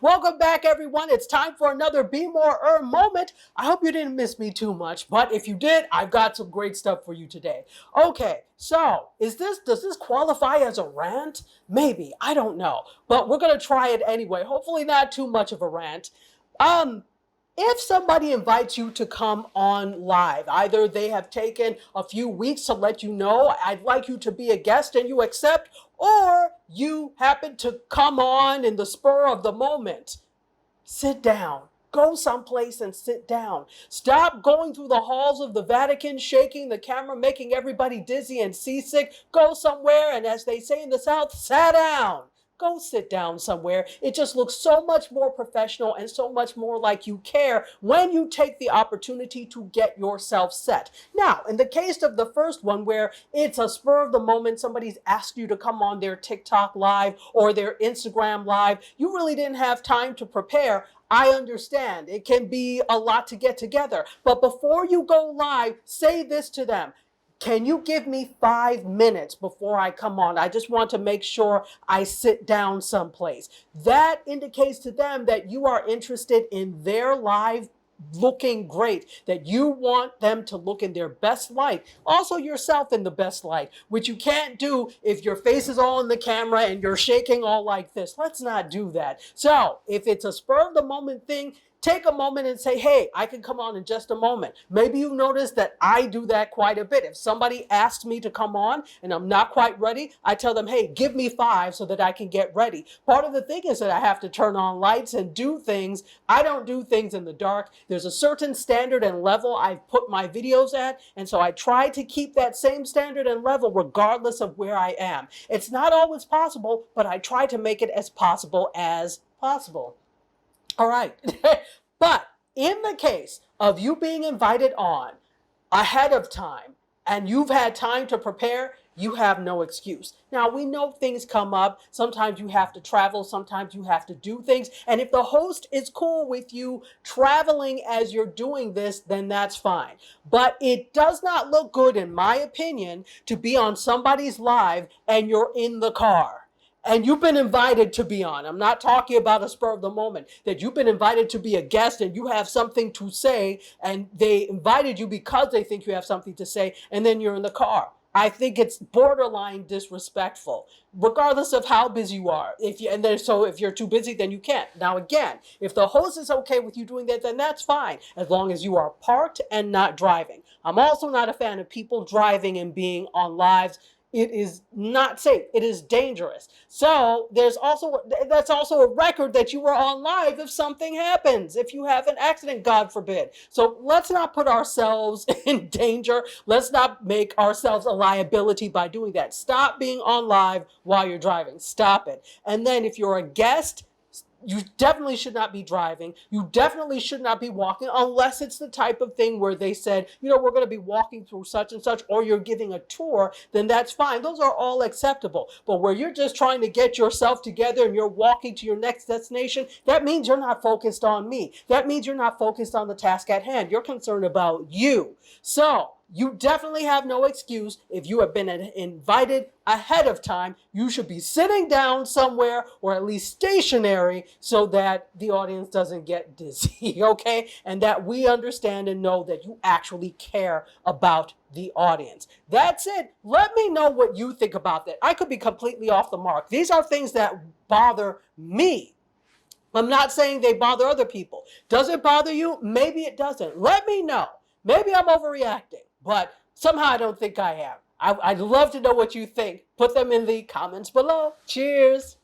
Welcome back, everyone. It's time for another Be More Earn moment. I hope you didn't miss me too much, but if you did, I've got some great stuff for you today. Okay, so does this qualify as a rant? Maybe, I don't know, but we're gonna try it anyway. Hopefully not too much of a rant. If somebody invites you to come on live, either they have taken a few weeks to let you know, I'd like you to be a guest and you accept, or you happen to come on in the spur of the moment, sit down. Go someplace and sit down. Stop going through the halls of the Vatican, shaking the camera, making everybody dizzy and seasick. Go somewhere and, as they say in the South, saddown. Go sit down somewhere. It just looks so much more professional and so much more like you care when you take the opportunity to get yourself set. Now, in the case of the first one, where it's a spur of the moment, somebody's asked you to come on their TikTok live or their Instagram live, you really didn't have time to prepare. I understand. It can be a lot to get together. But before you go live, say this to them. Can you give me 5 minutes before I come on? I just want to make sure I sit down someplace. That indicates to them that you are interested in their live looking great, that you want them to look in their best light, also yourself in the best light, which you can't do if your face is all in the camera and you're shaking all like this. Let's not do that. So if it's a spur of the moment thing, take a moment and say, hey, I can come on in just a moment. Maybe you notice that I do that quite a bit. If somebody asks me to come on and I'm not quite ready, I tell them, hey, give me 5 so that I can get ready. Part of the thing is that I have to turn on lights and do things. I don't do things in the dark. There's a certain standard and level I've put my videos at, and so I try to keep that same standard and level regardless of where I am. It's not always possible, but I try to make it as possible as possible. All right. But in the case of you being invited on ahead of time and you've had time to prepare, you have no excuse. Now, we know things come up. Sometimes you have to travel. Sometimes you have to do things. And if the host is cool with you traveling as you're doing this, then that's fine. But it does not look good, in my opinion, to be on somebody's live and you're in the car. And you've been invited to be on. I'm not talking about a spur of the moment, that you've been invited to be a guest and you have something to say and they invited you because they think you have something to say, and then you're in the car. I think it's borderline disrespectful, regardless of how busy you are. If you're too busy, then you can't. Now, again, if the host is okay with you doing that, then that's fine, as long as you are parked and not driving. I'm also not a fan of people driving and being on lives. It is not safe. It is dangerous. So that's also a record that you were on live if something happens, if you have an accident, God forbid. So let's not put ourselves in danger. Let's not make ourselves a liability by doing that. Stop being on live while you're driving. Stop it. And then if you're a guest, you definitely should not be driving. You definitely should not be walking unless it's the type of thing where they said, we're going to be walking through such and such, or you're giving a tour, then that's fine. Those are all acceptable. But where you're just trying to get yourself together and you're walking to your next destination, that means you're not focused on me. That means you're not focused on the task at hand. You're concerned about you. So you definitely have no excuse. If you have been invited ahead of time, you should be sitting down somewhere or at least stationary so that the audience doesn't get dizzy, okay? And that we understand and know that you actually care about the audience. That's it. Let me know what you think about that. I could be completely off the mark. These are things that bother me. I'm not saying they bother other people. Does it bother you? Maybe it doesn't. Let me know. Maybe I'm overreacting, but somehow I don't think I am. I'd love to know what you think. Put them in the comments below. Cheers.